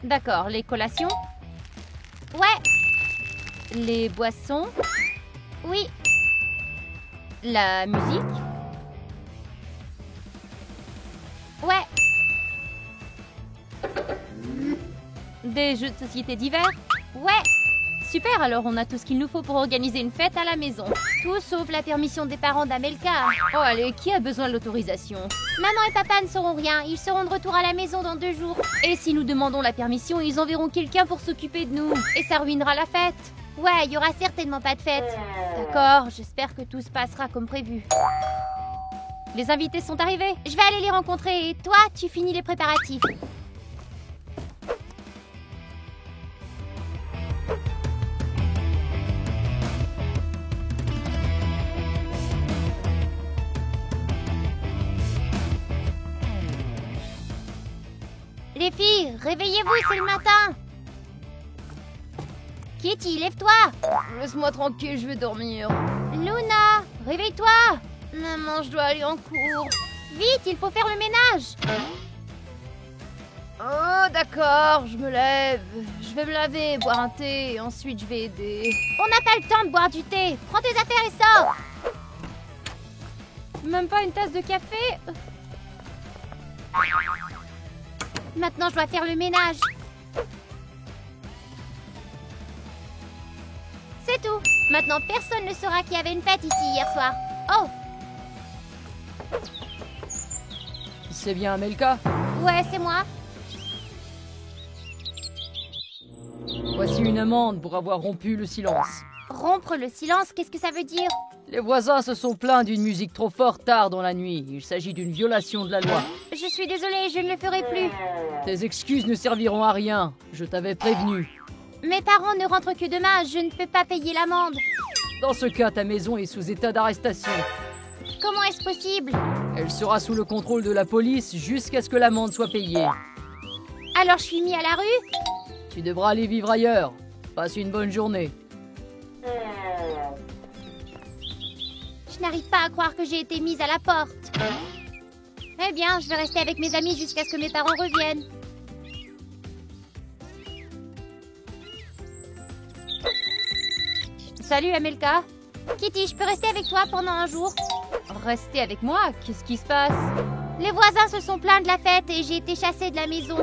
D'accord, les collations? Ouais. Les boissons? Oui. La musique? Ouais. Des jeux de société divers? Ouais. Super, alors on a tout ce qu'il nous faut pour organiser une fête à la maison. Tout sauf la permission des parents d'Amelka. Oh allez, qui a besoin de l'autorisation? Maman et papa ne sauront rien. Ils seront de retour à la maison dans 2 jours. Et si nous demandons la permission, ils enverront quelqu'un pour s'occuper de nous. Et ça ruinera la fête. Ouais, il y aura certainement pas de fête. D'accord, j'espère que tout se passera comme prévu. Les invités sont arrivés. Je vais aller les rencontrer et toi, tu finis les préparatifs. Les filles, réveillez-vous, c'est le matin. Kitty, lève-toi. Laisse-moi tranquille, je vais dormir. Luna, réveille-toi. Maman, je dois aller en cours. Vite, il faut faire le ménage. Oh d'accord, je me lève. Je vais me laver, boire un thé, et ensuite je vais aider. On n'a pas le temps de boire du thé. Prends tes affaires et sors. Même pas une tasse de café? Maintenant, je dois faire le ménage. C'est tout. Maintenant, personne ne saura qu'il y avait une fête ici hier soir. Oh! C'est bien Amelka? Ouais, c'est moi. Voici une amende pour avoir rompu le silence. Rompre le silence, qu'est-ce que ça veut dire? Les voisins se sont plaints d'une musique trop forte tard dans la nuit. Il s'agit d'une violation de la loi. Je suis désolée, je ne le ferai plus. Tes excuses ne serviront à rien. Je t'avais prévenu. Mes parents ne rentrent que demain, je ne peux pas payer l'amende. Dans ce cas, ta maison est sous état d'arrestation. Comment est-ce possible? Elle sera sous le contrôle de la police jusqu'à ce que l'amende soit payée. Alors je suis mis à la rue? Tu devras aller vivre ailleurs. Passe une bonne journée. Je n'arrive pas à croire que j'ai été mise à la porte. Eh bien, je vais rester avec mes amis jusqu'à ce que mes parents reviennent. Salut Amelka. Kitty, je peux rester avec toi pendant un jour? Restez avec moi, qu'est-ce qui se passe? Les voisins se sont plaints de la fête et j'ai été chassée de la maison.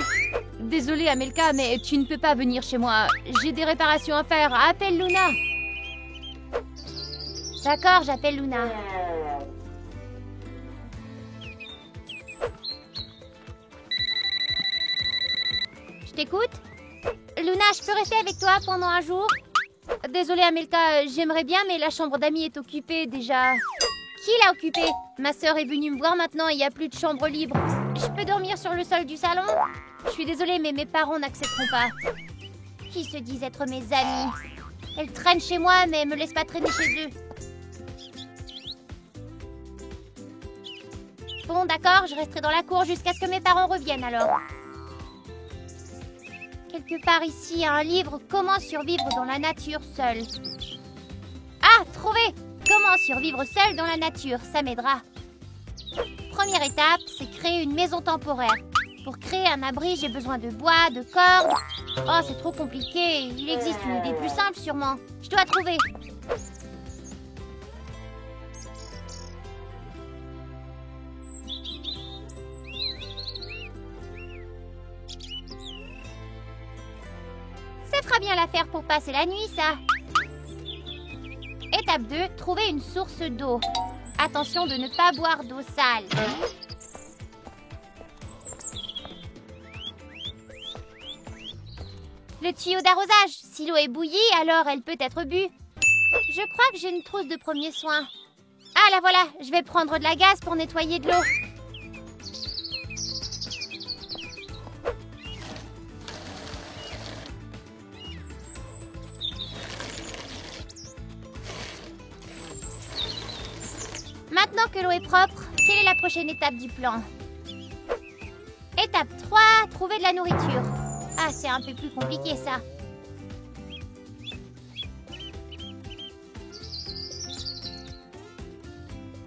Désolée Amelka, mais tu ne peux pas venir chez moi. J'ai des réparations à faire. Appelle Luna. D'accord, j'appelle Luna. Je t'écoute? Luna, je peux rester avec toi pendant un jour? Désolée Amelka, j'aimerais bien, mais la chambre d'amis est occupée déjà. Qui l'a occupée? Ma sœur est venue me voir maintenant et il n'y a plus de chambre libre. Je peux dormir sur le sol du salon? Je suis désolée, mais mes parents n'accepteront pas. Qui se disent être mes amis? Elles traînent chez moi, mais me laissent pas traîner chez eux. Bon, d'accord, je resterai dans la cour jusqu'à ce que mes parents reviennent alors. Quelque part ici, il y a un livre « Comment survivre dans la nature seul ». Ah, trouvé! Comment survivre seul dans la nature, ça m'aidera. Première étape, c'est créer une maison temporaire. Pour créer un abri, j'ai besoin de bois, de cordes. Oh, c'est trop compliqué. Il existe une idée plus simple sûrement. Je dois trouver. Ça fera bien l'affaire pour passer la nuit, ça. Étape 2, trouver une source d'eau. Attention de ne pas boire d'eau sale. Le tuyau d'arrosage. Si l'eau est bouillie, alors elle peut être bue. Je crois que j'ai une trousse de premiers soins. Ah, la voilà. Je vais prendre de la gaze pour nettoyer de l'eau. Maintenant que l'eau est propre, quelle est la prochaine étape du plan? Étape 3, trouver de la nourriture. Ah, c'est un peu plus compliqué ça.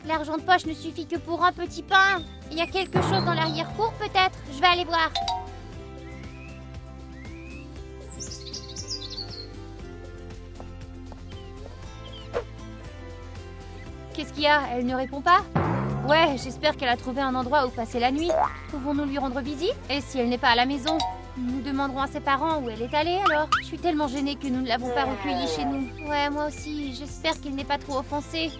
L'argent de poche ne suffit que pour un petit pain. Il y a quelque chose dans l'arrière-cour peut-être? Je vais aller voir. Qu'est-ce qu'il y a? Elle ne répond pas? Ouais, j'espère qu'elle a trouvé un endroit où passer la nuit. Pouvons-nous lui rendre visite? Et si elle n'est pas à la maison? Nous demanderons à ses parents où elle est allée alors. Je suis tellement gênée que nous ne l'avons pas recueillie chez nous. Ouais, moi aussi. J'espère qu'il n'est pas trop offensé.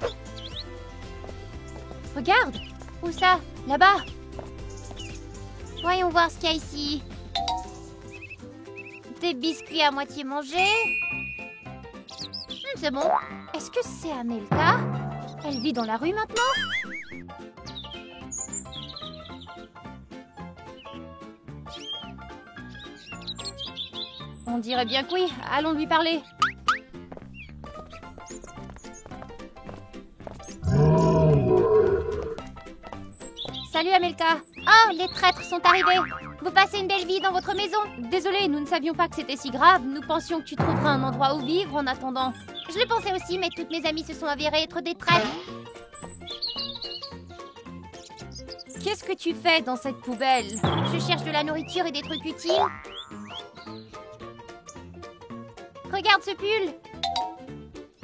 Regarde! Où ça? Là-bas! Voyons voir ce qu'il y a ici. Des biscuits à moitié mangés. C'est bon. Est-ce que c'est Amelka? Elle vit dans la rue maintenant? On dirait bien que oui. Allons lui parler. Salut Amelka. Oh, les traîtres sont arrivés. Vous passez une belle vie dans votre maison. Désolée, nous ne savions pas que c'était si grave. Nous pensions que tu trouverais un endroit où vivre en attendant. Je le pensais aussi, mais toutes mes amies se sont avérées être des traîtres. Qu'est-ce que tu fais dans cette poubelle? Je cherche de la nourriture et des trucs utiles. Regarde ce pull.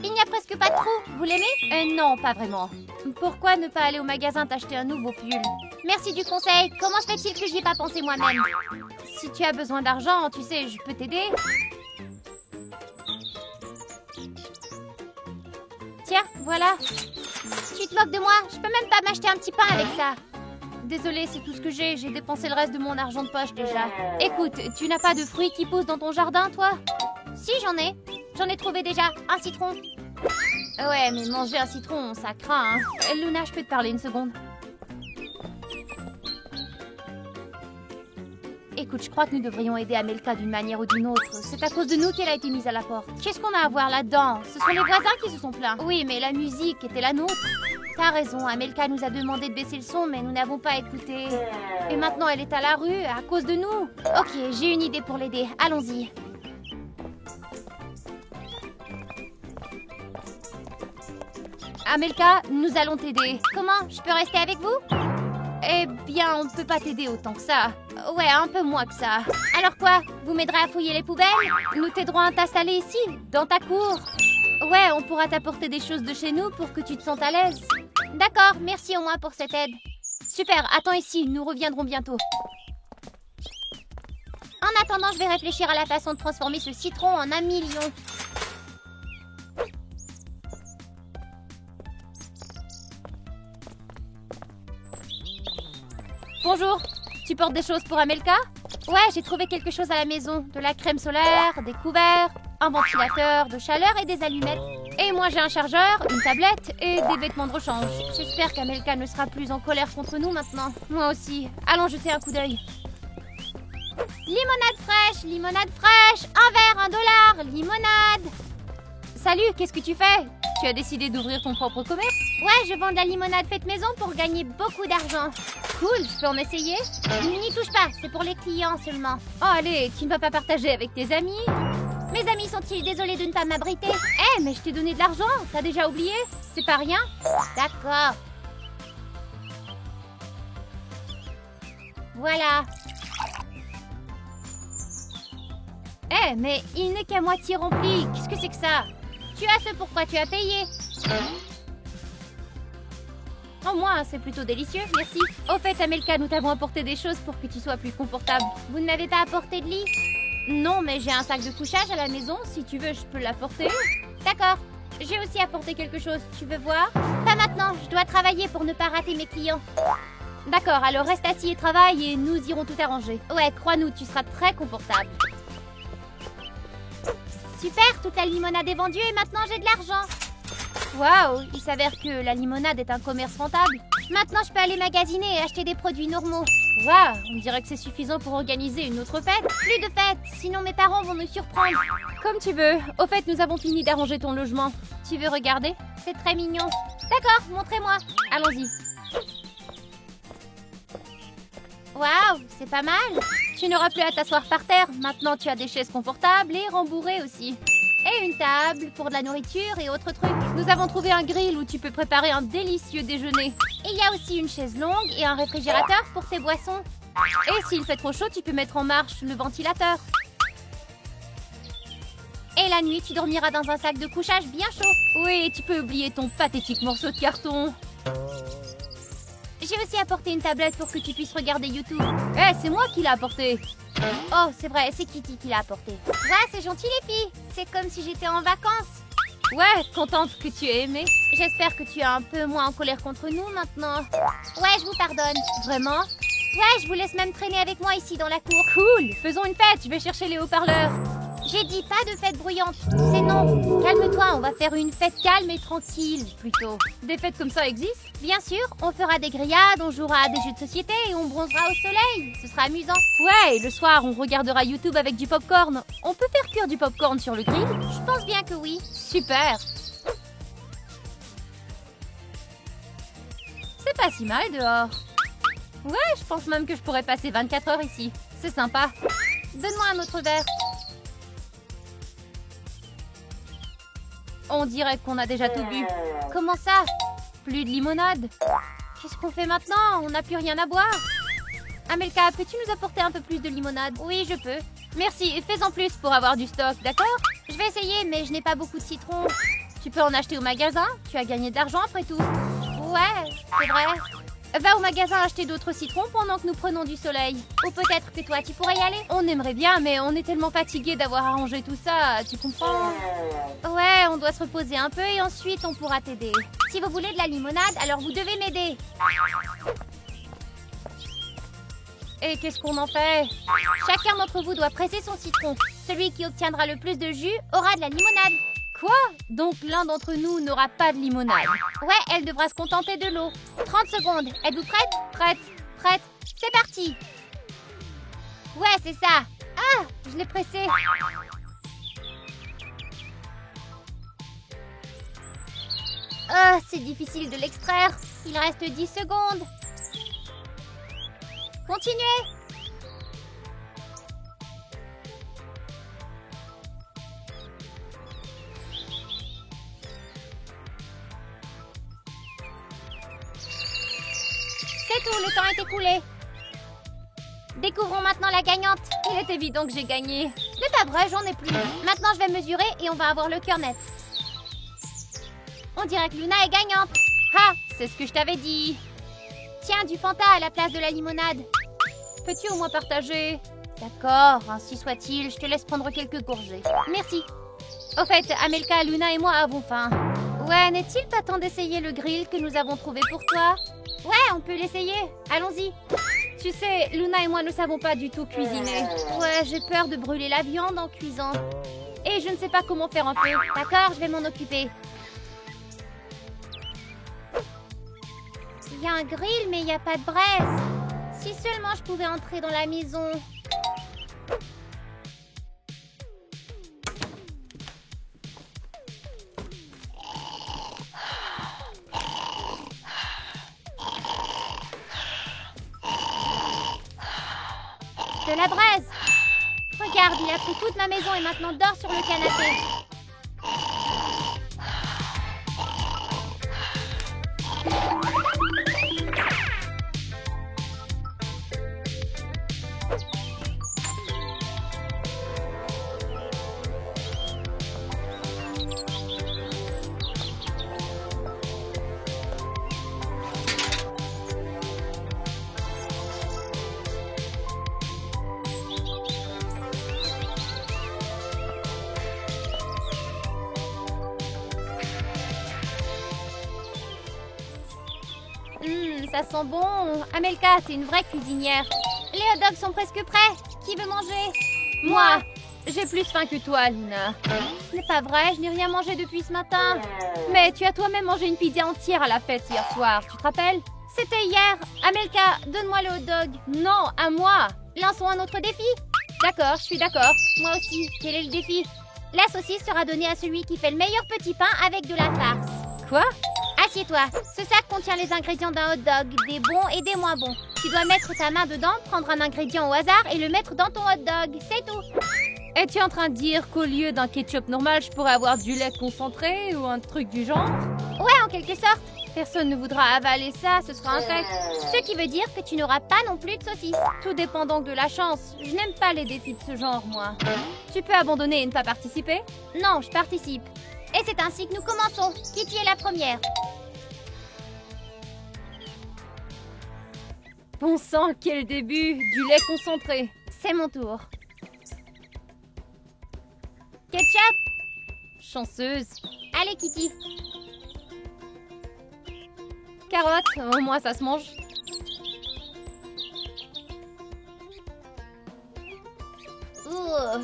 Il n'y a presque pas de trou. Vous l'aimez? Non, pas vraiment. Pourquoi ne pas aller au magasin t'acheter un nouveau pull? Merci du conseil. Comment se fait-il que j'y ai pas pensé moi-même? Si tu as besoin d'argent, tu sais, je peux t'aider. Tiens, voilà. Tu te moques de moi? Je peux même pas m'acheter un petit pain avec ça. Désolée, c'est tout ce que j'ai. J'ai dépensé le reste de mon argent de poche déjà. Écoute, tu n'as pas de fruits qui poussent dans ton jardin, toi? Si, j'en ai. J'en ai trouvé déjà. Un citron. Ouais, mais manger un citron, ça craint, hein. Luna, je peux te parler une seconde? Écoute, je crois que nous devrions aider Amelka d'une manière ou d'une autre. C'est à cause de nous qu'elle a été mise à la porte. Qu'est-ce qu'on a à voir là-dedans? Ce sont les voisins qui se sont plaints. Oui, mais la musique était la nôtre. T'as raison, Amelka nous a demandé de baisser le son, mais nous n'avons pas écouté. Et maintenant, elle est à la rue à cause de nous. Ok, j'ai une idée pour l'aider. Allons-y. Amelka, nous allons t'aider. Comment? Je peux rester avec vous? Eh bien, on ne peut pas t'aider autant que ça. Ouais, un peu moins que ça. Alors quoi? Vous m'aiderez à fouiller les poubelles? Nous t'aiderons à t'installer ici, dans ta cour. Ouais, on pourra t'apporter des choses de chez nous pour que tu te sentes à l'aise. D'accord, merci au moins pour cette aide. Super, attends ici, nous reviendrons bientôt. En attendant, je vais réfléchir à la façon de transformer ce citron en 1 million. Bonjour, tu portes des choses pour Amelka? Ouais, j'ai trouvé quelque chose à la maison. De la crème solaire, des couverts, un ventilateur de chaleur et des allumettes. Et moi j'ai un chargeur, une tablette et des vêtements de rechange. J'espère qu'Amelka ne sera plus en colère contre nous maintenant. Moi aussi. Allons jeter un coup d'œil. Limonade fraîche, limonade fraîche, un verre, $1, limonade. Salut, qu'est-ce que tu fais? Tu as décidé d'ouvrir ton propre commerce? Ouais, je vends de la limonade faite maison pour gagner beaucoup d'argent. Cool, je peux en essayer? N'y touche pas, c'est pour les clients seulement. Oh allez, tu ne vas pas partager avec tes amis? Mes amis sont-ils désolés de ne pas m'abriter? Eh, mais je t'ai donné de l'argent, t'as déjà oublié? C'est pas rien? D'accord. Voilà. Eh, mais il n'est qu'à moitié rempli. Qu'est-ce que c'est que ça? Tu as ce pourquoi tu as payé. Au moins, c'est plutôt délicieux, merci. Au fait, Amelka, nous t'avons apporté des choses pour que tu sois plus confortable. Vous ne m'avez pas apporté de lit? Non, mais j'ai un sac de couchage à la maison. Si tu veux, je peux l'apporter. D'accord. J'ai aussi apporté quelque chose. Tu veux voir? Pas maintenant. Je dois travailler pour ne pas rater mes clients. D'accord, alors reste assis et travaille et nous irons tout arranger. Ouais, crois-nous, tu seras très confortable. Super, toute la limonade est vendue et maintenant j'ai de l'argent. Waouh, il s'avère que la limonade est un commerce rentable. Maintenant, je peux aller magasiner et acheter des produits normaux. Waouh, on dirait que c'est suffisant pour organiser une autre fête. Plus de fête, sinon mes parents vont nous surprendre. Comme tu veux. Au fait, nous avons fini d'arranger ton logement. Tu veux regarder? C'est très mignon. D'accord, montrez-moi. Allons-y. Waouh, c'est pas mal. Tu n'auras plus à t'asseoir par terre. Maintenant, tu as des chaises confortables et rembourrées aussi. Et une table pour de la nourriture et autres trucs. Nous avons trouvé un grill où tu peux préparer un délicieux déjeuner. Et il y a aussi une chaise longue et un réfrigérateur pour tes boissons. Et s'il fait trop chaud, tu peux mettre en marche le ventilateur. Et la nuit, tu dormiras dans un sac de couchage bien chaud. Oui, tu peux oublier ton pathétique morceau de carton. J'ai aussi apporté une tablette pour que tu puisses regarder YouTube. Eh, c'est moi qui l'ai apporté. Oh, c'est vrai, c'est Kitty qui l'a apporté. Ouais, c'est gentil les filles. C'est comme si j'étais en vacances. Ouais, contente que tu aies aimé. J'espère que tu es un peu moins en colère contre nous maintenant. Ouais, je vous pardonne. Vraiment? Ouais, je vous laisse même traîner avec moi ici dans la cour. Cool, faisons une fête, je vais chercher les haut-parleurs. J'ai dit pas de fête bruyante. C'est non. Calme-toi, on va faire une fête calme et tranquille, plutôt. Des fêtes comme ça existent? Bien sûr, on fera des grillades, on jouera à des jeux de société et on bronzera au soleil. Ce sera amusant. Ouais, et le soir, on regardera YouTube avec du popcorn. On peut faire cuire du popcorn sur le grill? Je pense bien que oui. Super. C'est pas si mal dehors. Ouais, je pense même que je pourrais passer 24 heures ici. C'est sympa. Donne-moi un autre verre. On dirait qu'on a déjà tout bu. Comment ça? Plus de limonade. Qu'est-ce qu'on fait maintenant? On n'a plus rien à boire. Amelka, peux-tu nous apporter un peu plus de limonade? Oui, je peux. Merci, fais-en plus pour avoir du stock, d'accord? Je vais essayer, mais je n'ai pas beaucoup de citron. Tu peux en acheter au magasin, tu as gagné de l'argent après tout. Ouais, c'est vrai. Va au magasin acheter d'autres citrons pendant que nous prenons du soleil. Ou peut-être que toi, tu pourrais y aller. On aimerait bien, mais on est tellement fatigués d'avoir arrangé tout ça, tu comprends? Ouais, on doit se reposer un peu et ensuite on pourra t'aider. Si vous voulez de la limonade, alors vous devez m'aider. Et qu'est-ce qu'on en fait? Chacun d'entre vous doit presser son citron. Celui qui obtiendra le plus de jus aura de la limonade. Quoi? Donc l'un d'entre nous n'aura pas de limonade? Ouais, elle devra se contenter de l'eau. 30 secondes. Êtes-vous prête? Prête. Prête. C'est parti. Ouais, c'est ça. Ah, je l'ai pressé. Oh, c'est difficile de l'extraire. Il reste 10 secondes. Continuez. C'est tout, le temps est écoulé. Découvrons maintenant la gagnante. Il est évident que j'ai gagné. Ce n'est pas vrai, j'en ai plus. Maintenant, je vais mesurer et on va avoir le cœur net. On dirait que Luna est gagnante. Ah, c'est ce que je t'avais dit. Tiens, du Fanta à la place de la limonade. Peux-tu au moins partager? D'accord, ainsi soit-il. Je te laisse prendre quelques gorgées. Merci. Au fait, Amelka, Luna et moi avons faim. Ouais, n'est-il pas temps d'essayer le grill que nous avons trouvé pour toi? Ouais, on peut l'essayer. Allons-y. Tu sais, Luna et moi ne savons pas du tout cuisiner. Ouais, j'ai peur de brûler la viande en cuisant. Et je ne sais pas comment faire un feu. D'accord, je vais m'en occuper. Il y a un grill, mais il n'y a pas de braise. Si seulement je pouvais entrer dans la maison. De la braise. Regarde, il a pris toute ma maison et maintenant dort sur le canapé. Ça sent bon. Amelka, t'es une vraie cuisinière. Les hot dogs sont presque prêts. Qui veut manger? Moi. J'ai plus faim que toi, Luna. Ce n'est pas vrai, je n'ai rien mangé depuis ce matin. Mais tu as toi-même mangé une pizza entière à la fête hier soir, tu te rappelles? C'était hier. Amelka, donne-moi le hot dog. Non, à moi. Lançons un autre défi. D'accord, je suis d'accord. Moi aussi. Quel est le défi? La saucisse sera donnée à celui qui fait le meilleur petit pain avec de la farce. Quoi? Assieds-toi. Ce sac contient les ingrédients d'un hot dog, des bons et des moins bons. Tu dois mettre ta main dedans, prendre un ingrédient au hasard et le mettre dans ton hot dog. C'est tout. Es-tu en train de dire qu'au lieu d'un ketchup normal, je pourrais avoir du lait concentré ou un truc du genre? Ouais, en quelque sorte. Personne ne voudra avaler ça, ce sera infect. Ce qui veut dire que tu n'auras pas non plus de saucisses. Tout dépend donc de la chance. Je n'aime pas les défis de ce genre, moi. Tu peux abandonner et ne pas participer? Non, je participe. Et c'est ainsi que nous commençons. Kitty est la première. Bon sang, quel début! Du lait concentré. C'est mon tour. Ketchup! Chanceuse. Allez, Kitty. Carotte, au moins ça se mange.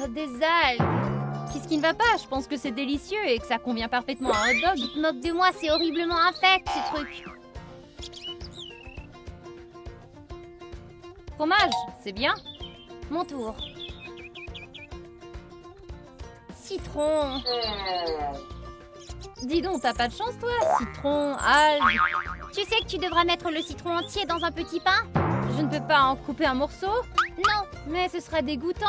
Des algues. Qu'est-ce qui ne va pas? Je pense que c'est délicieux et que ça convient parfaitement à un hot dog. Tu te moques de moi, c'est horriblement infect, ce truc. Fromage, c'est bien. Mon tour. Citron. Dis donc, t'as pas de chance, toi? Citron, algues. Tu sais que tu devras mettre le citron entier dans un petit pain? Je ne peux pas en couper un morceau? Non. Mais ce serait dégoûtant.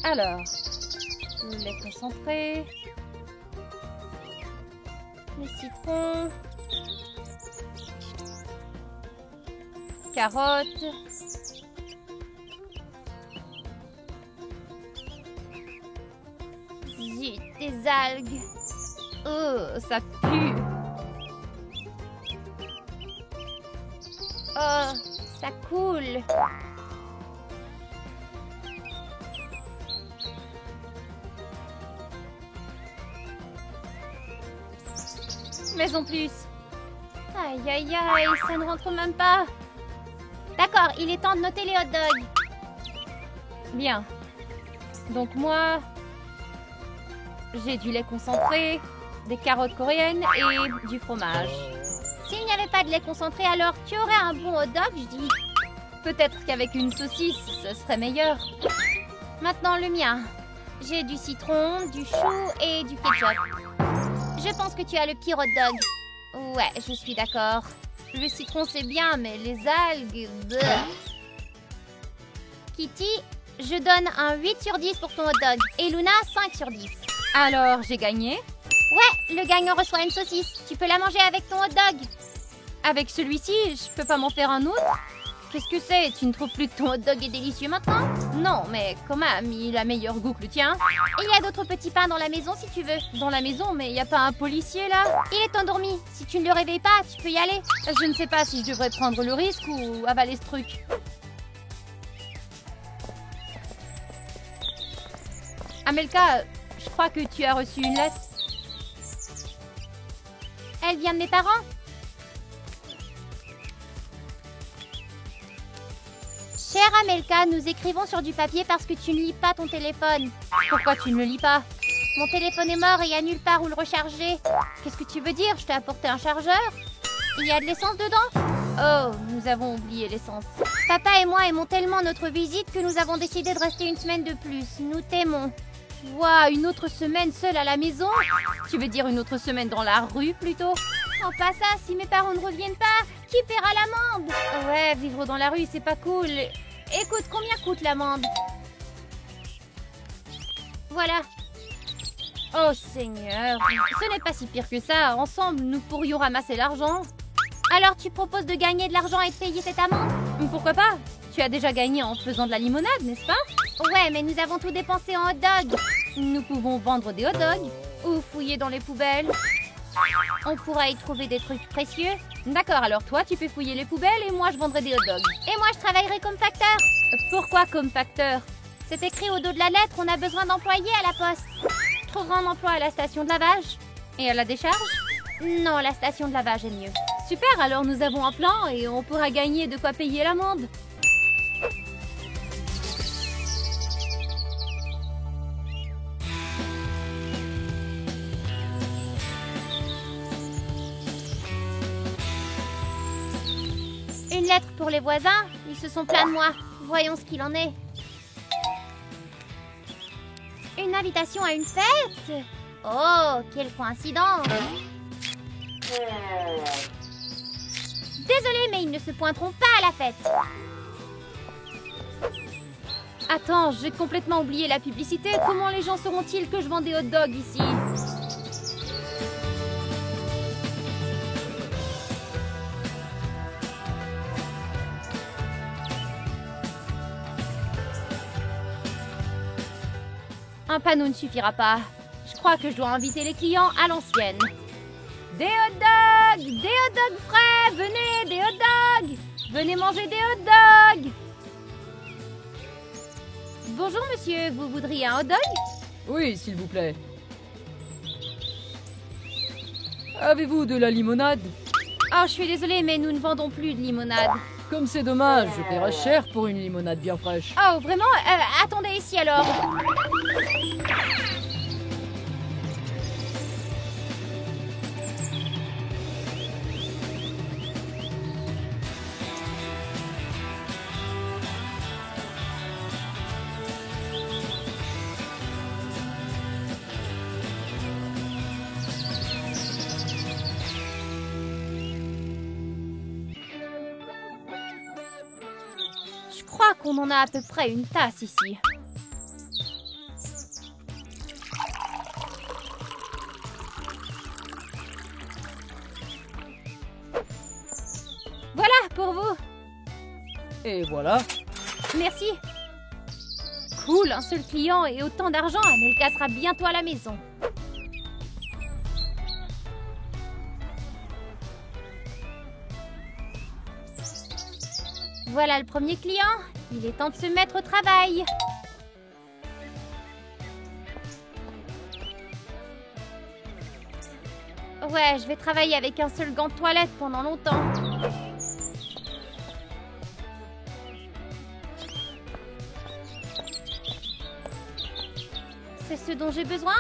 Alors, le lait concentré, le citron, carottes, Zut, des algues. oh, ça pue. Oh, ça coule. Mais en plus. Aïe, aïe, aïe, ça ne rentre même pas. D'accord, il est temps de noter les hot dogs. Bien. Donc moi, j'ai du lait concentré, des carottes coréennes et du fromage. S'il n'y avait pas de lait concentré, alors tu aurais un bon hot dog, je dis. Peut-être qu'avec une saucisse, ce serait meilleur. Maintenant le mien. J'ai du citron, du chou et du ketchup. Je pense que tu as le pire hot dog. Ouais, je suis d'accord. Le citron, c'est bien, mais les algues... bleh. Kitty, je donne un 8 sur 10 pour ton hot dog. Et Luna, 5 sur 10. Alors, j'ai gagné. Ouais, le gagnant reçoit une saucisse. Tu peux la manger avec ton hot dog. Avec celui-ci, je peux pas m'en faire un autre? Qu'est-ce que c'est? Tu ne trouves plus que ton hot dog est délicieux maintenant? Non, mais quand même, il a meilleur goût que le tien. Il y a d'autres petits pains dans la maison si tu veux. Dans la maison, mais il n'y a pas un policier là? Il est endormi. Si tu ne le réveilles pas, tu peux y aller. Je ne sais pas si je devrais prendre le risque ou avaler ce truc. Amelka, je crois que tu as reçu une lettre. Elle vient de mes parents. Chère Amelka, nous écrivons sur du papier parce que tu ne lis pas ton téléphone. Pourquoi tu ne le lis pas? Mon téléphone est mort et il n'y a nulle part où le recharger. Qu'est-ce que tu veux dire? Je t'ai apporté un chargeur? Il y a de l'essence dedans? Oh, nous avons oublié l'essence. Papa et moi aimons tellement notre visite que nous avons décidé de rester une semaine de plus. Nous t'aimons. Waouh, une autre semaine seule à la maison? Tu veux dire une autre semaine dans la rue plutôt? Oh, pas ça, si mes parents ne reviennent pas, qui paiera l'amende? Ouais, vivre dans la rue, c'est pas cool. Écoute, combien coûte l'amende? Voilà. Oh Seigneur, ce n'est pas si pire que ça. Ensemble, nous pourrions ramasser l'argent. Alors tu proposes de gagner de l'argent et de payer cette amende? Pourquoi pas? Tu as déjà gagné en faisant de la limonade, n'est-ce pas? Ouais, mais nous avons tout dépensé en hot dog. Nous pouvons vendre des hot dogs ou fouiller dans les poubelles. On pourra y trouver des trucs précieux. D'accord, alors toi, tu peux fouiller les poubelles et moi, je vendrai des hot dogs. Et moi, je travaillerai comme facteur. Pourquoi comme facteur? C'est écrit au dos de la lettre, on a besoin d'employés à la poste. Je trouverai un emploi à la station de lavage. Et à la décharge? Non, la station de lavage est mieux. Super, alors nous avons un plan et on pourra gagner de quoi payer l'amende. Une lettre pour les voisins? Ils se sont plaints de moi. Voyons ce qu'il en est. Une invitation à une fête? Oh, quelle coïncidence! Désolée, mais ils ne se pointeront pas à la fête. Attends, j'ai complètement oublié la publicité. Comment les gens sauront-ils que je vends des hot dogs ici? Un panneau ne suffira pas. Je crois que je dois inviter les clients à l'ancienne. Des hot dogs! Des hot dogs frais! Venez, des hot dogs! Venez manger des hot dogs! Bonjour monsieur, vous voudriez un hot dog? Oui, s'il vous plaît. Avez-vous de la limonade? Oh, je suis désolée, mais nous ne vendons plus de limonade. Comme c'est dommage, je paierai cher pour une limonade bien fraîche. Oh, vraiment? Attendez ici alors. Je crois qu'on en a à peu près une tasse ici. Voilà, pour vous. Et voilà. Merci. Cool, un seul client et autant d'argent. Amelka sera bientôt à la maison. Voilà le premier client. Il est temps de se mettre au travail. Ouais, je vais travailler avec un seul gant de toilette pendant longtemps. C'est ce dont j'ai besoin?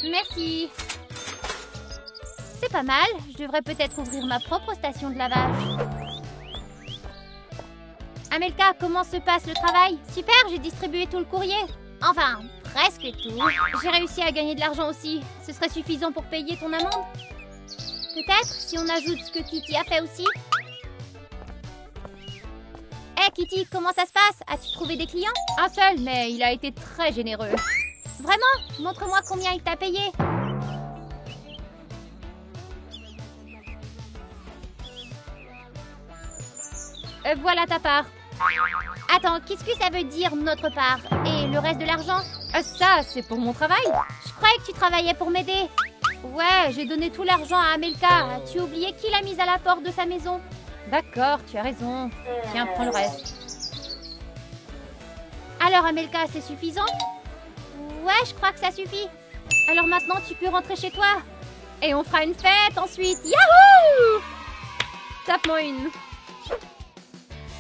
Merci. C'est pas mal. Je devrais peut-être ouvrir ma propre station de lavage. Amelka, comment se passe le travail? Super, j'ai distribué tout le courrier. Enfin, presque tout. J'ai réussi à gagner de l'argent aussi. Ce serait suffisant pour payer ton amende? Peut-être, si on ajoute ce que Kitty a fait aussi. Hé Kitty, comment ça se passe? As-tu trouvé des clients? Un seul, mais il a été très généreux. Vraiment? Montre-moi combien il t'a payé. Voilà ta part. Attends, qu'est-ce que ça veut dire notre part? Et le reste de l'argent? Ça, c'est pour mon travail. Je croyais que tu travaillais pour m'aider. Ouais, j'ai donné tout l'argent à Amelka. As-tu oublié qui l'a mise à la porte de sa maison? D'accord, tu as raison. Tiens, prends le reste. Alors Amelka, c'est suffisant? Ouais, je crois que ça suffit. Alors maintenant, tu peux rentrer chez toi. Et on fera une fête ensuite. Yahoo! Tape-moi une.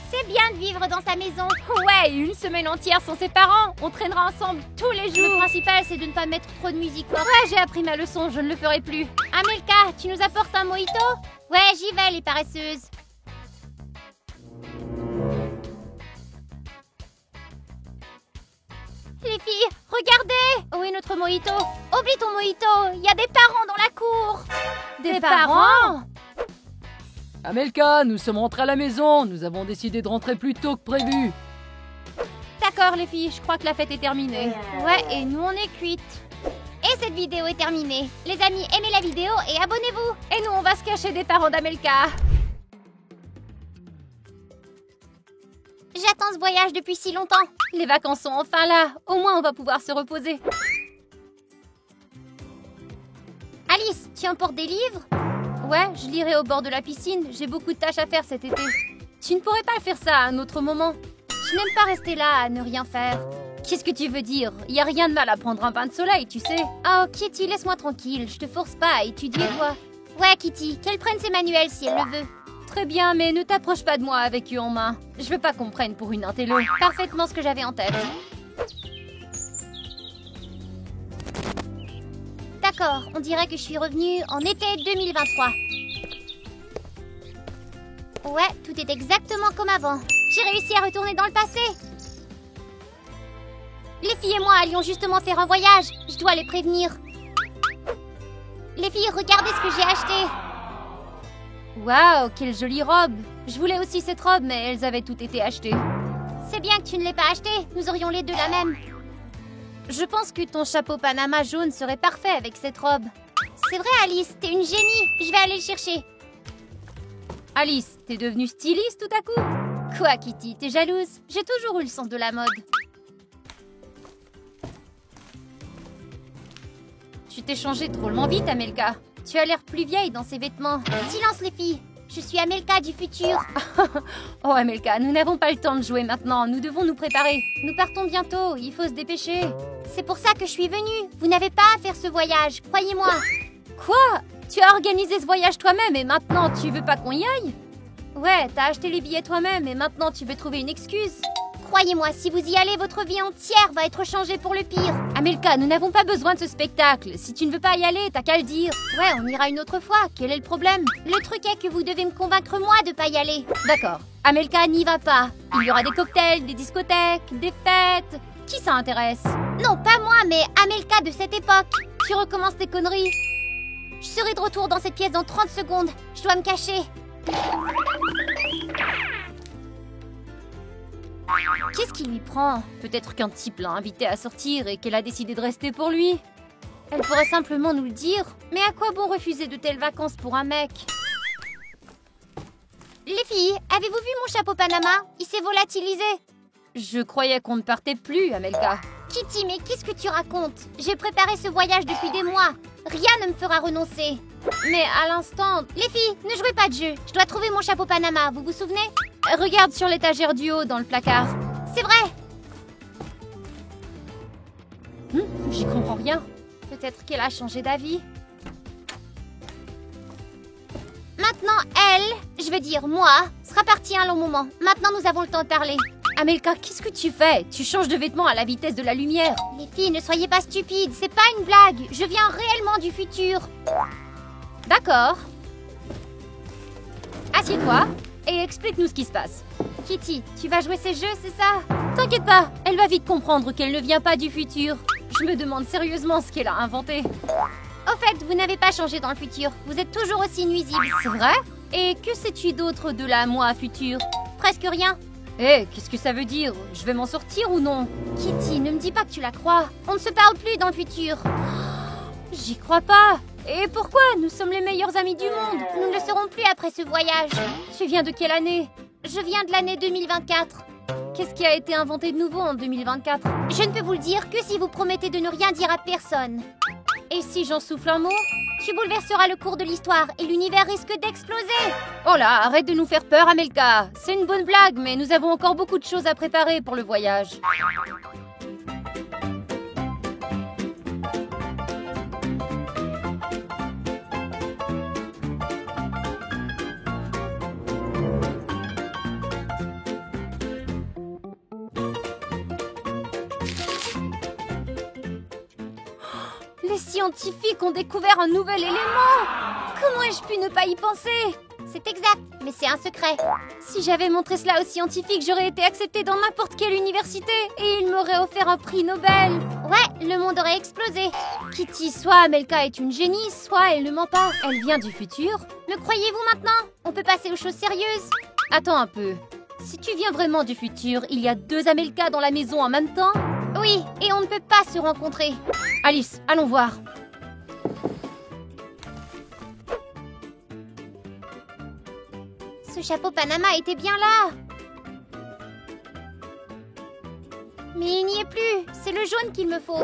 C'est bien de vivre dans sa maison. Ouais, une semaine entière sans ses parents. On traînera ensemble tous les jours. Le principal, c'est de ne pas mettre trop de musique forte. Ouais, j'ai appris ma leçon, je ne le ferai plus. Amelka, tu nous apportes un mojito? Ouais, j'y vais, les paresseuses. Les filles, regardez! Où est notre mojito? Oublie ton mojito, il y a des parents dans la cour. Des parents? Amelka, nous sommes rentrés à la maison. Nous avons décidé de rentrer plus tôt que prévu. D'accord les filles, je crois que la fête est terminée. Ouais, et nous on est cuites. Et cette vidéo est terminée. Les amis, aimez la vidéo et abonnez-vous. Et nous on va se cacher des parents d'Amelka. J'attends ce voyage depuis si longtemps. Les vacances sont enfin là. Au moins on va pouvoir se reposer. Alice, tu emportes des livres? Ouais, je lirai au bord de la piscine. J'ai beaucoup de tâches à faire cet été. Tu ne pourrais pas faire ça à un autre moment? Je n'aime pas rester là à ne rien faire. Qu'est-ce que tu veux dire? Y a rien de mal à prendre un bain de soleil, tu sais. Oh, Kitty, laisse-moi tranquille. Je te force pas à étudier, toi. Ouais, Kitty, qu'elle prenne ses manuels si elle le veut. Très bien, mais ne t'approche pas de moi avec eux en main. Je veux pas qu'on me prenne pour une intello. Parfaitement ce que j'avais en tête. D'accord, on dirait que je suis revenue en été 2023. Ouais, tout est exactement comme avant. J'ai réussi à retourner dans le passé. Les filles et moi allions justement faire un voyage. Je dois les prévenir. Les filles, regardez ce que j'ai acheté. Waouh, quelle jolie robe! Je voulais aussi cette robe, mais elles avaient toutes été achetées. C'est bien que tu ne l'aies pas acheté. Nous aurions les deux la même. Je pense que ton chapeau Panama jaune serait parfait avec cette robe. C'est vrai, Alice, t'es une génie. Je vais aller le chercher. Alice, t'es devenue styliste tout à coup? Quoi, Kitty, t'es jalouse? J'ai toujours eu le sens de la mode. Tu t'es changée drôlement vite, Amelka. Tu as l'air plus vieille dans ces vêtements. Silence, les filles. Je suis Amelka du futur. Oh, Amelka, nous n'avons pas le temps de jouer maintenant. Nous devons nous préparer. Nous partons bientôt. Il faut se dépêcher. C'est pour ça que je suis venue. Vous n'avez pas à faire ce voyage, croyez-moi. Quoi? Tu as organisé ce voyage toi-même et maintenant tu veux pas qu'on y aille? Ouais, t'as acheté les billets toi-même et maintenant tu veux trouver une excuse. Croyez-moi, si vous y allez, votre vie entière va être changée pour le pire. Amelka, nous n'avons pas besoin de ce spectacle. Si tu ne veux pas y aller, t'as qu'à le dire. Ouais, on ira une autre fois. Quel est le problème? Le truc est que vous devez me convaincre moi de pas y aller. D'accord. Amelka n'y va pas. Il y aura des cocktails, des discothèques, des fêtes. Qui ça intéresse? Non, pas moi, mais Amelka de cette époque. Tu recommences tes conneries. Je serai de retour dans cette pièce dans 30 secondes. Je dois me cacher. Qu'est-ce qui lui prend? Peut-être qu'un type l'a invitée à sortir et qu'elle a décidé de rester pour lui. Elle pourrait simplement nous le dire. Mais à quoi bon refuser de telles vacances pour un mec? Les filles, avez-vous vu mon chapeau Panama? Il s'est volatilisé. Je croyais qu'on ne partait plus, Amelka. Kitty, mais qu'est-ce que tu racontes? J'ai préparé ce voyage depuis des mois. Rien ne me fera renoncer. Mais à l'instant... Les filles, ne jouez pas de jeu. Je dois trouver mon chapeau Panama, vous vous souvenez? Regarde sur l'étagère du haut, dans le placard. C'est vrai. J'y comprends rien. Peut-être qu'elle a changé d'avis. Maintenant, elle, je veux dire moi, sera partie un long moment. Maintenant, nous avons le temps de parler. Amelka, qu'est-ce que tu fais? Tu changes de vêtements à la vitesse de la lumière. Les filles, ne soyez pas stupides, c'est pas une blague. Je viens réellement du futur. D'accord. Assieds-toi et explique-nous ce qui se passe. Kitty, tu vas jouer ces jeux, c'est ça? T'inquiète pas, elle va vite comprendre qu'elle ne vient pas du futur. Je me demande sérieusement ce qu'elle a inventé. Au fait, vous n'avez pas changé dans le futur. Vous êtes toujours aussi nuisible. C'est vrai? Et que sais-tu d'autre de la moi future? Presque rien. Qu'est-ce que ça veut dire? Je vais m'en sortir ou non? Kitty, ne me dis pas que tu la crois. On ne se parle plus dans le futur. J'y crois pas. Et pourquoi? Nous sommes les meilleurs amis du monde. Nous ne le serons plus après ce voyage. Tu viens de quelle année? Je viens de l'année 2024. Qu'est-ce qui a été inventé de nouveau en 2024? Je ne peux vous le dire que si vous promettez de ne rien dire à personne. Et si j'en souffle un mot? Tu bouleverseras le cours de l'histoire et l'univers risque d'exploser. Oh là, arrête de nous faire peur, Amelka. C'est une bonne blague, mais nous avons encore beaucoup de choses à préparer pour le voyage. Les scientifiques ont découvert un nouvel élément. Comment ai-je pu ne pas y penser? C'est exact, mais c'est un secret. Si j'avais montré cela aux scientifiques, j'aurais été acceptée dans n'importe quelle université et ils m'auraient offert un prix Nobel. Ouais, le monde aurait explosé. Kitty, soit Amelka est une génie, soit elle ne ment pas. Elle vient du futur. Me croyez-vous maintenant? On peut passer aux choses sérieuses. Attends un peu. Si tu viens vraiment du futur, il y a 2 Amelka dans la maison en même temps? Oui, et on ne peut pas se rencontrer. Alice, allons voir. Ce chapeau Panama était bien là. Mais il n'y est plus. C'est le jaune qu'il me faut.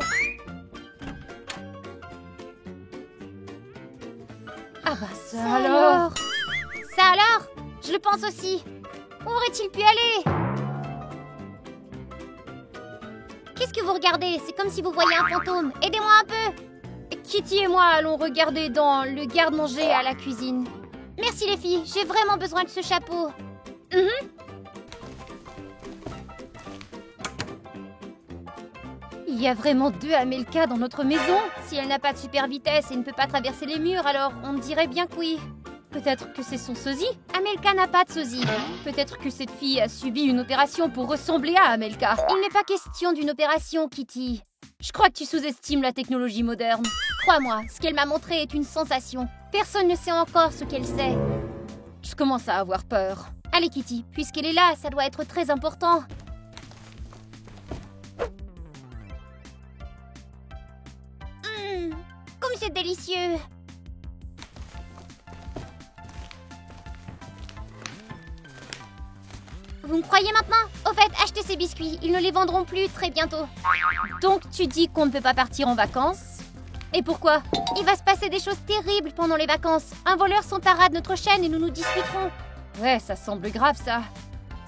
Ah bah ça alors. Ça alors? Je le pense aussi. Où aurait-il pu aller? Qu'est-ce que vous regardez? C'est comme si vous voyiez un fantôme. Aidez-moi un peu. Kitty et moi allons regarder dans le garde-manger à la cuisine. Merci les filles, j'ai vraiment besoin de ce chapeau. Il y a vraiment 2 Amelka dans notre maison? Si elle n'a pas de super vitesse et ne peut pas traverser les murs, alors on dirait bien que oui. Peut-être que c'est son sosie. Amelka n'a pas de sosie. Peut-être que cette fille a subi une opération pour ressembler à Amelka. Il n'est pas question d'une opération, Kitty. Je crois que tu sous-estimes la technologie moderne. Crois-moi, ce qu'elle m'a montré est une sensation. Personne ne sait encore ce qu'elle sait. Je commence à avoir peur. Allez, Kitty, puisqu'elle est là, ça doit être très important. Comme c'est délicieux. Vous me croyez maintenant? Au fait, achetez ces biscuits, ils ne les vendront plus très bientôt. Donc tu dis qu'on ne peut pas partir en vacances? Et pourquoi? Il va se passer des choses terribles pendant les vacances. Un voleur s'emparera de notre chaîne et nous nous disputerons. Ouais, ça semble grave ça.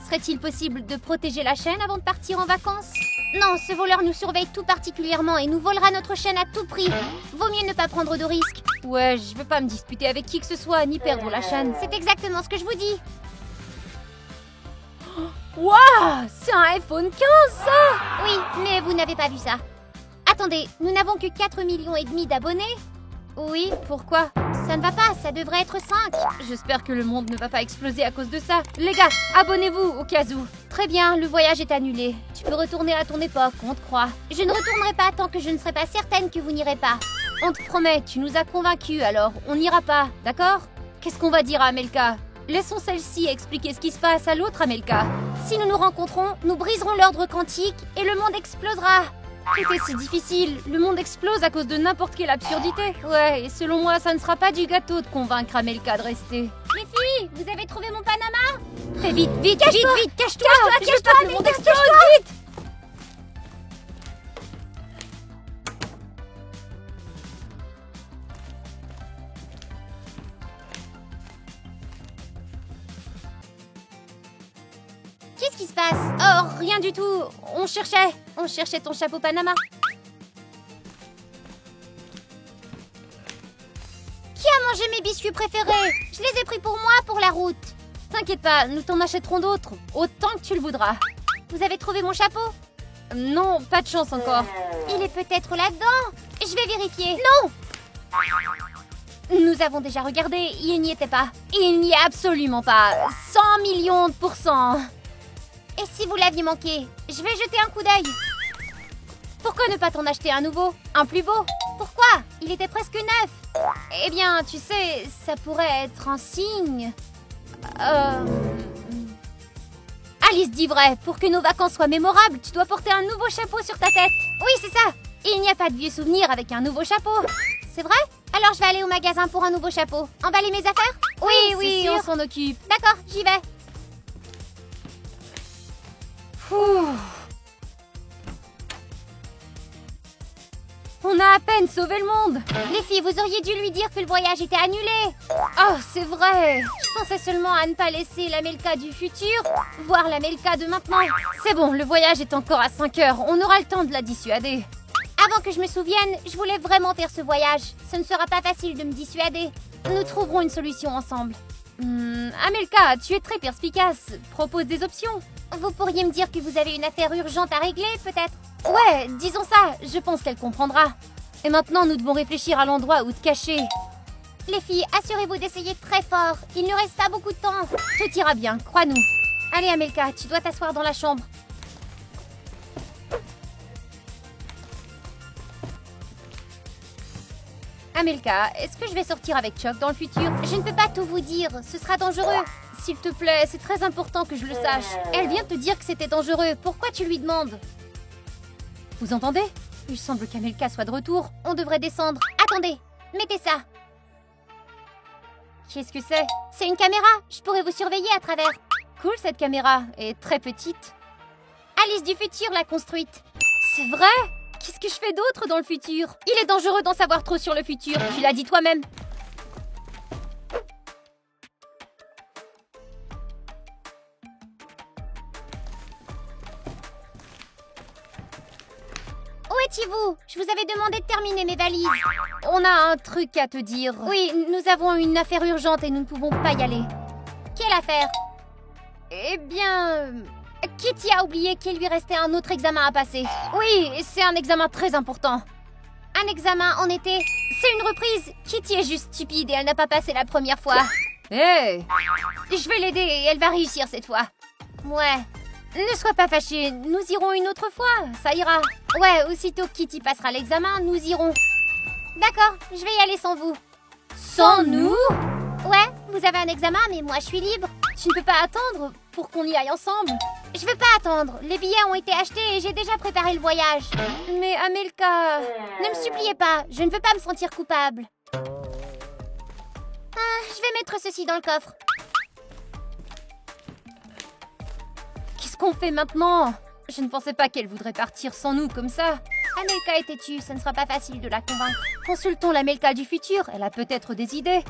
Serait-il possible de protéger la chaîne avant de partir en vacances? Non, ce voleur nous surveille tout particulièrement et nous volera notre chaîne à tout prix. Vaut mieux ne pas prendre de risques. Ouais, je veux pas me disputer avec qui que ce soit, ni perdre la chaîne. C'est exactement ce que je vous dis. Waouh! C'est un iPhone 15 ça! Oui, mais vous n'avez pas vu ça. Attendez, nous n'avons que 4,5 millions d'abonnés? Oui, pourquoi? Ça ne va pas, ça devrait être 5. J'espère que le monde ne va pas exploser à cause de ça. Les gars, abonnez-vous au cas où. Très bien, le voyage est annulé. Tu peux retourner à ton époque, on te croit. Je ne retournerai pas tant que je ne serai pas certaine que vous n'irez pas. On te promet, tu nous as convaincus, alors on n'ira pas, d'accord? Qu'est-ce qu'on va dire à Amelka? Laissons celle-ci expliquer ce qui se passe à l'autre Amelka. Si nous nous rencontrons, nous briserons l'ordre quantique et le monde explosera. Tout est si difficile, le monde explose à cause de n'importe quelle absurdité. Ouais, et selon moi, ça ne sera pas du gâteau de convaincre Amelka de rester. Les filles, vous avez trouvé mon Panama? Fais vite, vite, cache-toi, vite, cache-toi, cache-toi, je veux pas que le monde cache-toi, explose, vite. Qu'est-ce qui se passe? Oh, rien du tout. On cherchait ton chapeau Panama. Qui a mangé mes biscuits préférés? Je les ai pris pour moi pour la route. T'inquiète pas, nous t'en achèterons d'autres, autant que tu le voudras. Vous avez trouvé mon chapeau? Non, pas de chance encore. Il est peut-être là-dedans. Je vais vérifier. Non! Nous avons déjà regardé, il n'y était pas. Il n'y est absolument pas. 100 millions de %. Et si vous l'aviez manqué? Je vais jeter un coup d'œil. Pourquoi ne pas t'en acheter un nouveau? Un plus beau? Pourquoi? Il était presque neuf. Eh bien, tu sais, ça pourrait être un signe. Alice dit vrai, pour que nos vacances soient mémorables, tu dois porter un nouveau chapeau sur ta tête. Oui, c'est ça. Il n'y a pas de vieux souvenirs avec un nouveau chapeau. C'est vrai? Alors je vais aller au magasin pour un nouveau chapeau. Emballer mes affaires? Oui, on s'en occupe. D'accord, j'y vais. On a à peine sauvé le monde. Les filles, vous auriez dû lui dire que le voyage était annulé. Oh, c'est vrai. Je pensais seulement à ne pas laisser l'Amelka du futur voir l'Amelka de maintenant. C'est bon, le voyage est encore à 5 heures. On aura le temps de la dissuader. Avant que je me souvienne, je voulais vraiment faire ce voyage. Ce ne sera pas facile de me dissuader. Nous trouverons une solution ensemble. Amelka, tu es très perspicace. Propose des options. Vous pourriez me dire que vous avez une affaire urgente à régler, peut-être? Ouais, disons ça. Je pense qu'elle comprendra. Et maintenant, nous devons réfléchir à l'endroit où te cacher. Les filles, assurez-vous d'essayer très fort. Il ne reste pas beaucoup de temps. Tout ira bien, crois-nous. Allez, Amelka, tu dois t'asseoir dans la chambre. Amelka, est-ce que je vais sortir avec Chuck dans le futur? Je ne peux pas tout vous dire, ce sera dangereux. S'il te plaît, c'est très important que je le sache. Elle vient te dire que c'était dangereux, pourquoi tu lui demandes? Vous entendez? Il semble qu'Amelka soit de retour. On devrait descendre. Attendez, mettez ça. Qu'est-ce que c'est? C'est une caméra, je pourrais vous surveiller à travers. Cool cette caméra, et très petite. Alice du futur l'a construite. C'est vrai? Qu'est-ce que je fais d'autre dans le futur? Il est dangereux d'en savoir trop sur le futur, tu l'as dit toi-même. Où étiez-vous? Je vous avais demandé de terminer mes valises. On a un truc à te dire. Oui, nous avons une affaire urgente et nous ne pouvons pas y aller. Quelle affaire? Eh bien... Kitty a oublié qu'il lui restait un autre examen à passer. Oui, c'est un examen très important. Un examen en été? C'est une reprise. Kitty est juste stupide et elle n'a pas passé la première fois. Hé! Je vais l'aider et elle va réussir cette fois. Ouais. Ne sois pas fâché, nous irons une autre fois, ça ira. Ouais, aussitôt que Kitty passera l'examen, nous irons. D'accord, je vais y aller sans vous. Sans nous? Ouais, vous avez un examen, mais moi je suis libre. Tu ne peux pas attendre pour qu'on y aille ensemble. Je veux pas attendre. Les billets ont été achetés et j'ai déjà préparé le voyage. Mais Amelka... Ne me suppliez pas, je ne veux pas me sentir coupable. Je vais mettre ceci dans le coffre. Qu'est-ce qu'on fait maintenant? Je ne pensais pas qu'elle voudrait partir sans nous comme ça. Amelka est têtue, ce ne sera pas facile de la convaincre. Consultons l'Amelka du futur, elle a peut-être des idées.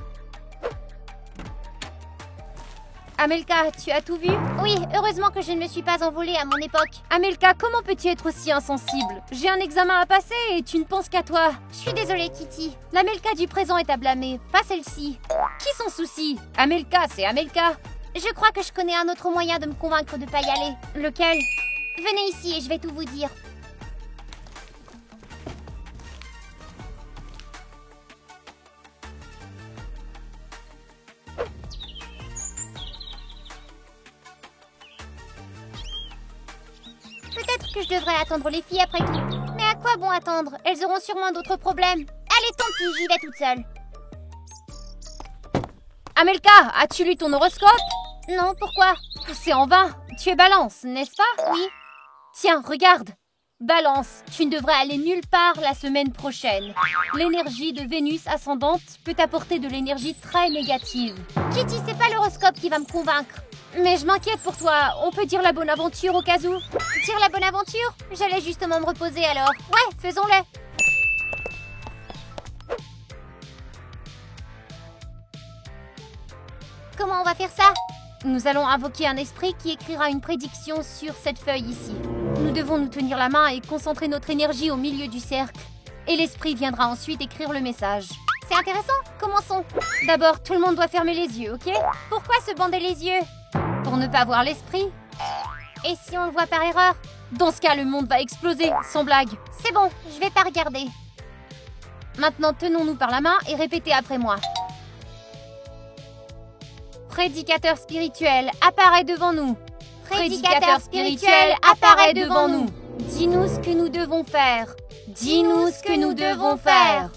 Amelka, tu as tout vu? Oui, heureusement que je ne me suis pas envolée à mon époque. Amelka, comment peux-tu être aussi insensible? J'ai un examen à passer et tu ne penses qu'à toi. Je suis désolée, Kitty. L'Amelka du présent est à blâmer, pas celle-ci. Qui s'en soucie? Amelka, c'est Amelka. Je crois que je connais un autre moyen de me convaincre de ne pas y aller. Lequel? Venez ici et je vais tout vous dire. Peut-être que je devrais attendre les filles après tout. Mais à quoi bon attendre? Elles auront sûrement d'autres problèmes. Allez, tant pis, j'y vais toute seule. Amelka, as-tu lu ton horoscope? Non, pourquoi? C'est en vain. Tu es Balance, n'est-ce pas? Oui. Tiens, regarde. Balance, tu ne devrais aller nulle part la semaine prochaine. L'énergie de Vénus ascendante peut t'apporter de l'énergie très négative. Kitty, c'est pas l'horoscope qui va me convaincre. Mais je m'inquiète pour toi. On peut dire la bonne aventure au cas où? Dire la bonne aventure? J'allais justement me reposer alors. Ouais, faisons-le. Comment on va faire ça? Nous allons invoquer un esprit qui écrira une prédiction sur cette feuille ici. Nous devons nous tenir la main et concentrer notre énergie au milieu du cercle. Et l'esprit viendra ensuite écrire le message. C'est intéressant. Commençons. D'abord, tout le monde doit fermer les yeux, ok? Pourquoi se bander les yeux? Pour ne pas voir l'esprit. Et si on le voit par erreur? Dans ce cas, le monde va exploser, sans blague. C'est bon, je vais pas regarder. Maintenant, tenons-nous par la main et répétez après moi. Prédicateur spirituel, apparaît devant nous. Prédicateur spirituel, apparaît devant nous. Dis-nous ce que nous devons faire. Dis-nous ce que nous devons faire.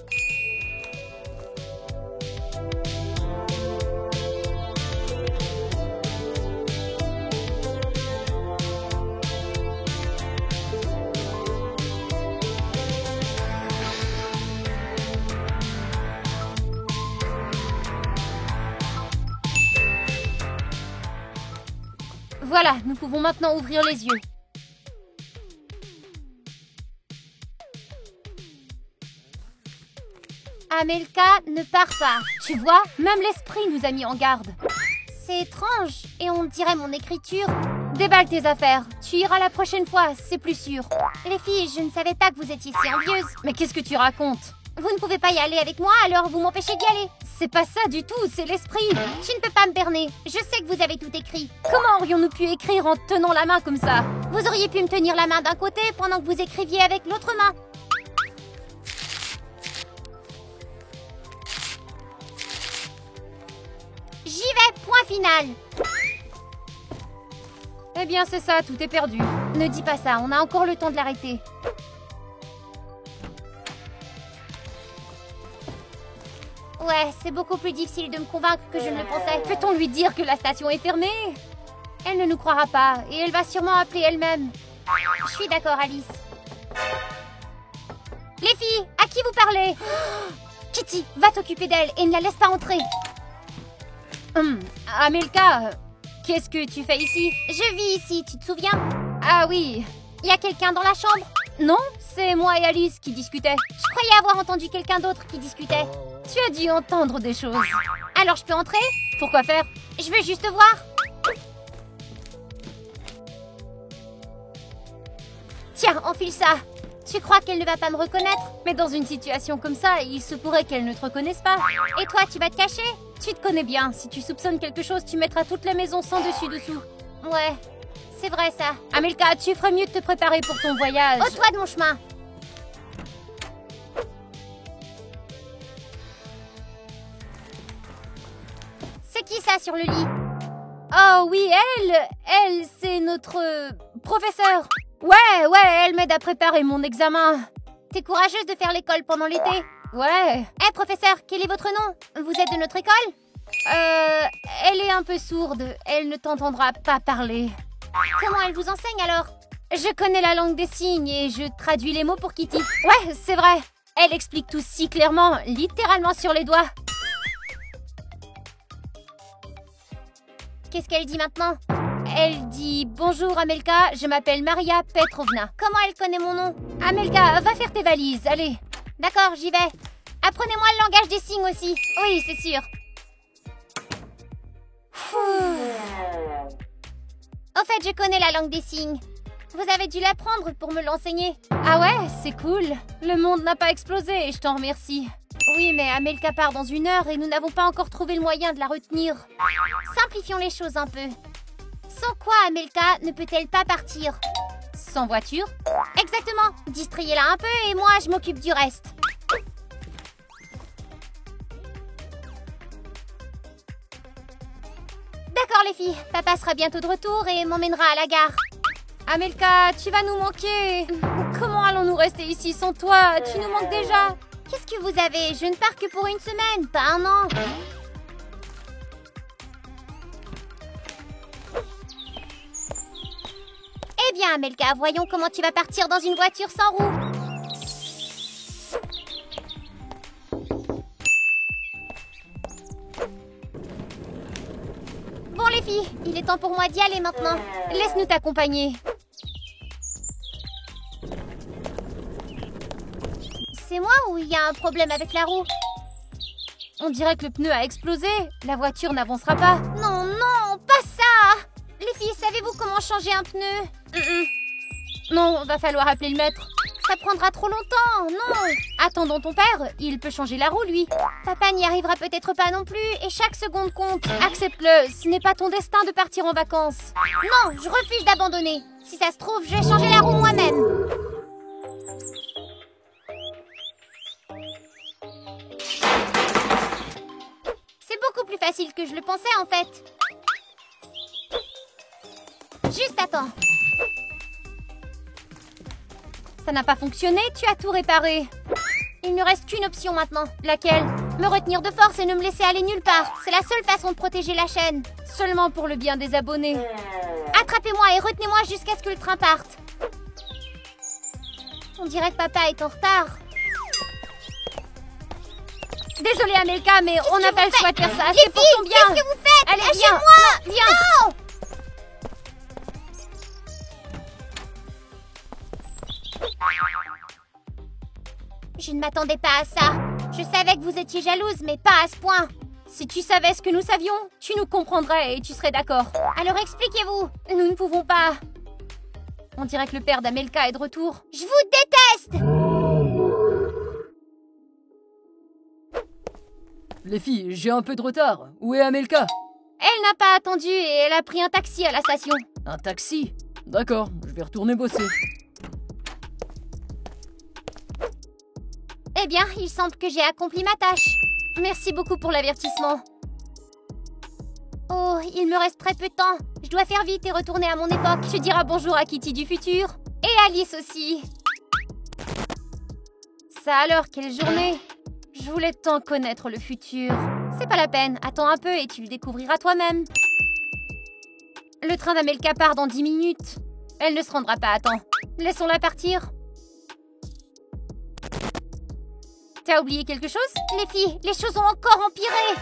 Voilà, nous pouvons maintenant ouvrir les yeux. Amelka, ne pars pas. Tu vois, même l'esprit nous a mis en garde. C'est étrange, et on dirait mon écriture. Déballe tes affaires. Tu iras la prochaine fois, c'est plus sûr. Les filles, je ne savais pas que vous étiez si envieuses. Mais qu'est-ce que tu racontes? Vous ne pouvez pas y aller avec moi, alors vous m'empêchez d'y aller. C'est pas ça du tout, c'est l'esprit. Tu ne peux pas me berner. Je sais que vous avez tout écrit. Comment aurions-nous pu écrire en tenant la main comme ça? Vous auriez pu me tenir la main d'un côté pendant que vous écriviez avec l'autre main. J'y vais, point final. Eh bien, c'est ça, tout est perdu. Ne dis pas ça, on a encore le temps de l'arrêter. Ouais, c'est beaucoup plus difficile de me convaincre que je ne le pensais. Peut-on lui dire que la station est fermée? Elle ne nous croira pas et elle va sûrement appeler elle-même. Je suis d'accord, Alice. Les filles, à qui vous parlez? Kitty, va t'occuper d'elle et ne la laisse pas entrer. Amelka, qu'est-ce que tu fais ici? Je vis ici, tu te souviens? Ah oui. Y a quelqu'un dans la chambre? Non, c'est moi et Alice qui discutaient. Je croyais avoir entendu quelqu'un d'autre qui discutait. Tu as dû entendre des choses. Alors je peux entrer? Pourquoi faire? Je veux juste voir. Tiens, enfile ça. Tu crois qu'elle ne va pas me reconnaître? Mais dans une situation comme ça, il se pourrait qu'elle ne te reconnaisse pas. Et toi, tu vas te cacher? Tu te connais bien. Si tu soupçonnes quelque chose, tu mettras toute la maison sans dessus-dessous. Ouais, c'est vrai ça. Amelka, tu ferais mieux de te préparer pour ton voyage. Ôte-toi de mon chemin. C'est qui ça sur le lit? Oh oui, elle, c'est notre professeure. Ouais, elle m'aide à préparer mon examen. T'es courageuse de faire l'école pendant l'été? Ouais. Hé, professeur, quel est votre nom? Vous êtes de notre école? Elle est un peu sourde. Elle ne t'entendra pas parler. Comment elle vous enseigne alors? Je connais la langue des signes et je traduis les mots pour Kitty. Ouais, c'est vrai. Elle explique tout si clairement, littéralement sur les doigts. Qu'est-ce qu'elle dit maintenant? Elle dit « Bonjour Amelka, je m'appelle Maria Petrovna. » Comment elle connaît mon nom? Amelka, va faire tes valises, allez. D'accord, j'y vais. Apprenez-moi le langage des signes aussi. Oui, c'est sûr. Au fait, je connais la langue des signes. Vous avez dû l'apprendre pour me l'enseigner. Ah ouais, c'est cool. Le monde n'a pas explosé et je t'en remercie. Oui, mais Amelka part dans 1 heure et nous n'avons pas encore trouvé le moyen de la retenir. Simplifions les choses un peu. Sans quoi Amelka ne peut-elle pas partir? Sans voiture? Exactement. Distrayez-la un peu et moi, je m'occupe du reste. D'accord les filles, papa sera bientôt de retour et m'emmènera à la gare. Amelka, tu vas nous manquer. Comment allons-nous rester ici sans toi? Tu nous manques déjà. Qu'est-ce que vous avez? Je ne pars que pour 1 semaine, pas 1 an. Eh bien, Amelka, voyons comment tu vas partir dans une voiture sans roues. Bon les filles, il est temps pour moi d'y aller maintenant. Laisse-nous t'accompagner. C'est moi ou il y a un problème avec la roue? On dirait que le pneu a explosé. La voiture n'avancera pas. Non, non, pas ça! Les filles, savez-vous comment changer un pneu? Non, va falloir appeler le maître. Ça prendra trop longtemps, non! Attendons ton père, il peut changer la roue, lui. Papa n'y arrivera peut-être pas non plus, et chaque seconde compte. Accepte-le, ce n'est pas ton destin de partir en vacances. Non, je refuse d'abandonner. Si ça se trouve, je vais changer la roue moi-même. C'est beaucoup plus facile que je le pensais, en fait. Juste attends. Ça n'a pas fonctionné, tu as tout réparé. Il ne reste qu'une option maintenant. Laquelle? Me retenir de force et ne me laisser aller nulle part. C'est la seule façon de protéger la chaîne. Seulement pour le bien des abonnés. Attrapez-moi et retenez-moi jusqu'à ce que le train parte. On dirait que papa est en retard. Désolée Amelka, mais on n'a pas le choix de faire ça. Les C'est pour ton filles, bien. qu'est-ce que vous faites? Allez, viens. Lâchez-moi! Viens. Non! Je ne m'attendais pas à ça. Je savais que vous étiez jalouse, mais pas à ce point. Si tu savais ce que nous savions, tu nous comprendrais et tu serais d'accord. Alors expliquez-vous. Nous ne pouvons pas. On dirait que le père d'Amelka est de retour. Je vous déteste! Les filles, j'ai un peu de retard. Où est Amelka? Elle n'a pas attendu et elle a pris un taxi à la station. Un taxi? D'accord, je vais retourner bosser. Eh bien, il semble que j'ai accompli ma tâche. Merci beaucoup pour l'avertissement. Oh, il me reste très peu de temps. Je dois faire vite et retourner à mon époque. Tu diras bonjour à Kitty du futur. Et Alice aussi. Ça alors, quelle journée! Je voulais tant connaître le futur. C'est pas la peine, attends un peu et tu le découvriras toi-même. Le train d'Amelka part dans 10 minutes. Elle ne se rendra pas à temps. Laissons-la partir. T'as oublié quelque chose? Les filles, les choses ont encore empiré.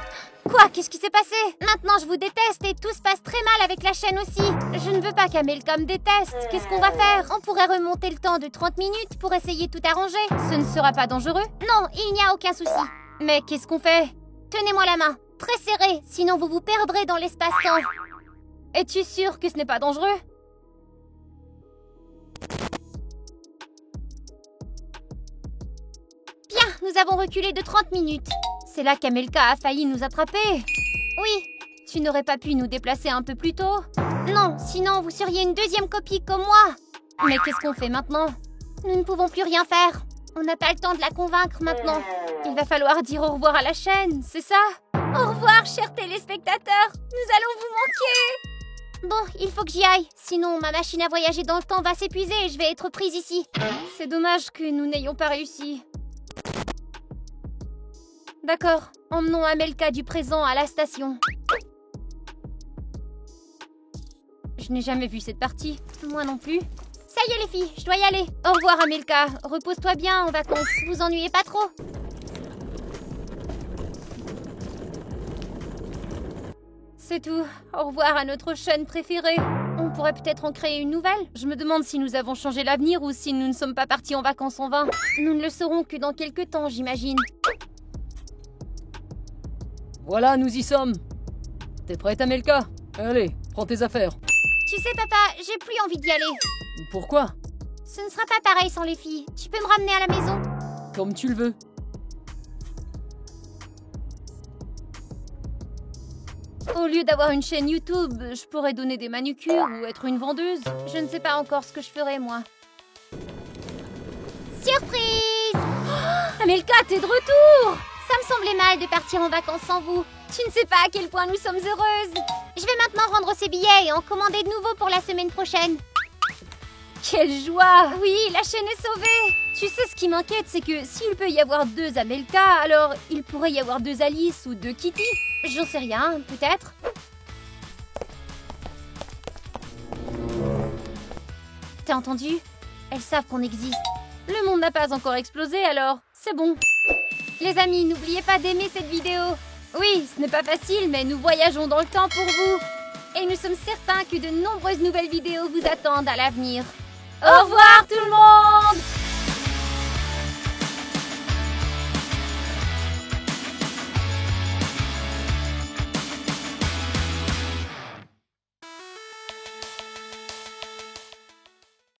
Quoi? Qu'est-ce qui s'est passé? Maintenant, je vous déteste et tout se passe très mal avec la chaîne aussi. Je ne veux pas qu'Amelka me déteste. Qu'est-ce qu'on va faire? On pourrait remonter le temps de 30 minutes pour essayer tout arranger. Ce ne sera pas dangereux? Non, il n'y a aucun souci. Mais qu'est-ce qu'on fait? Tenez-moi la main, très serré, sinon vous vous perdrez dans l'espace-temps. Es-tu sûre que ce n'est pas dangereux? Bien, nous avons reculé de 30 minutes. C'est là qu'Amelka a failli nous attraper. Oui. Tu n'aurais pas pu nous déplacer un peu plus tôt? Non, sinon vous seriez une deuxième copie comme moi. Mais qu'est-ce qu'on fait maintenant? Nous ne pouvons plus rien faire. On n'a pas le temps de la convaincre maintenant. Il va falloir dire au revoir à la chaîne, c'est ça? Au revoir, chers téléspectateurs. Nous allons vous manquer. Bon, il faut que j'y aille. Sinon, ma machine à voyager dans le temps va s'épuiser et je vais être prise ici. C'est dommage que nous n'ayons pas réussi. D'accord, emmenons Amelka du présent à la station. Je n'ai jamais vu cette partie. Moi non plus. Ça y est les filles, je dois y aller. Au revoir Amelka, repose-toi bien en vacances. Vous ennuyez pas trop. C'est tout. Au revoir à notre chaîne préférée. On pourrait peut-être en créer une nouvelle. Je me demande si nous avons changé l'avenir ou si nous ne sommes pas partis en vacances en vain. Nous ne le saurons que dans quelques temps, j'imagine. Voilà, nous y sommes. T'es prête, Amelka? Allez, prends tes affaires. Tu sais, papa, j'ai plus envie d'y aller. Pourquoi? Ce ne sera pas pareil sans les filles. Tu peux me ramener à la maison? Comme tu le veux. Au lieu d'avoir une chaîne YouTube, je pourrais donner des manucures ou être une vendeuse. Je ne sais pas encore ce que je ferai, moi. Surprise! Oh, Amelka, t'es de retour! Ça me semblait mal de partir en vacances sans vous. Tu ne sais pas à quel point nous sommes heureuses. Je vais maintenant rendre ces billets et en commander de nouveaux pour la semaine prochaine. Quelle joie! Oui, la chaîne est sauvée! Tu sais, ce qui m'inquiète, c'est que s'il peut y avoir 2 Amelka, alors il pourrait y avoir 2 Alice ou 2 Kitty. J'en sais rien, peut-être. T'as entendu? Elles savent qu'on existe. Le monde n'a pas encore explosé, alors c'est bon. Les amis, n'oubliez pas d'aimer cette vidéo. Oui, ce n'est pas facile, mais nous voyageons dans le temps pour vous. Et nous sommes certains que de nombreuses nouvelles vidéos vous attendent à l'avenir. Au revoir tout le monde!